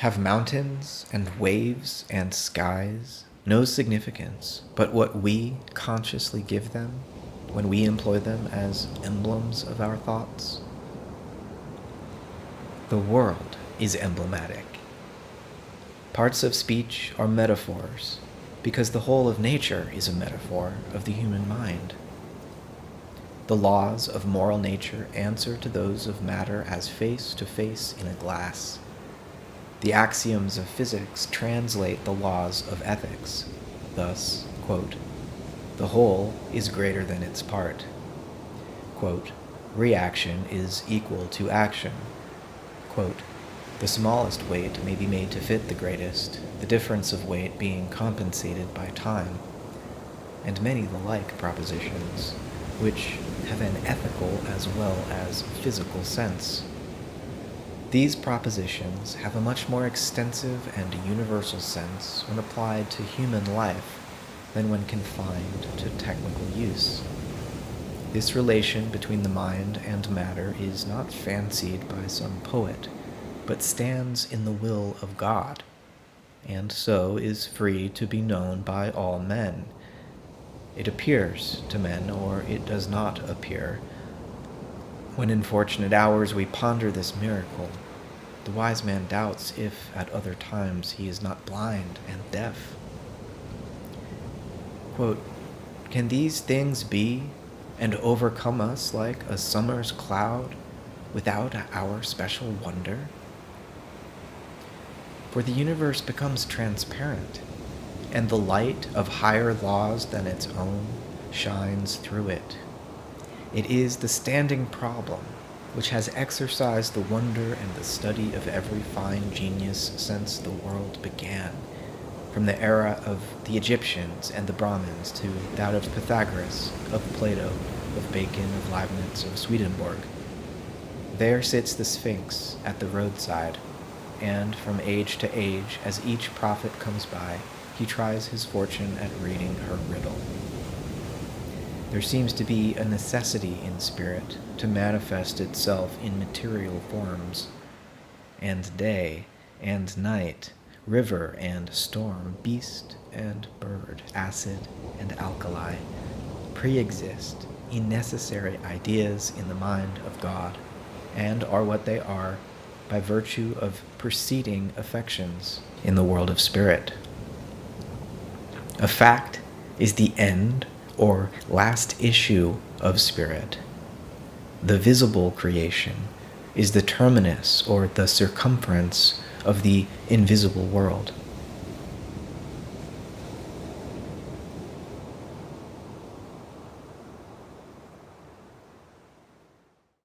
Have mountains and waves and skies no significance but what we consciously give them when we employ them as emblems of our thoughts? The world is emblematic. Parts of speech are metaphors, because the whole of nature is a metaphor of the human mind. The laws of moral nature answer to those of matter as face to face in a glass. The axioms of physics translate the laws of ethics. Thus, quote, the whole is greater than its part. Quote, reaction is equal to action. Quote, the smallest weight may be made to fit the greatest, the difference of weight being compensated by time, and many the like propositions, which have an ethical as well as physical sense. These propositions have a much more extensive and universal sense when applied to human life than when confined to technical use. This relation between the mind and matter is not fancied by some poet, but stands in the will of God, and so is free to be known by all men. It appears to men, or it does not appear. When in fortunate hours we ponder this miracle, the wise man doubts if at other times he is not blind and deaf. Quote, can these things be and overcome us like a summer's cloud without our special wonder? For the universe becomes transparent, and the light of higher laws than its own shines through it. It is the standing problem which has exercised the wonder and the study of every fine genius since the world began, from the era of the Egyptians and the Brahmins to that of Pythagoras, of Plato, of Bacon, of Leibniz, of Swedenborg. There sits the Sphinx at the roadside, and from age to age, as each prophet comes by, he tries his fortune at reading her riddle. There seems to be a necessity in spirit to manifest itself in material forms, and day and night, river and storm, beast and bird, acid and alkali, pre-exist in necessary ideas in the mind of God, and are what they are by virtue of preceding affections in the world of spirit. A fact is the end or last issue of spirit. The visible creation is the terminus or the circumference of the invisible world.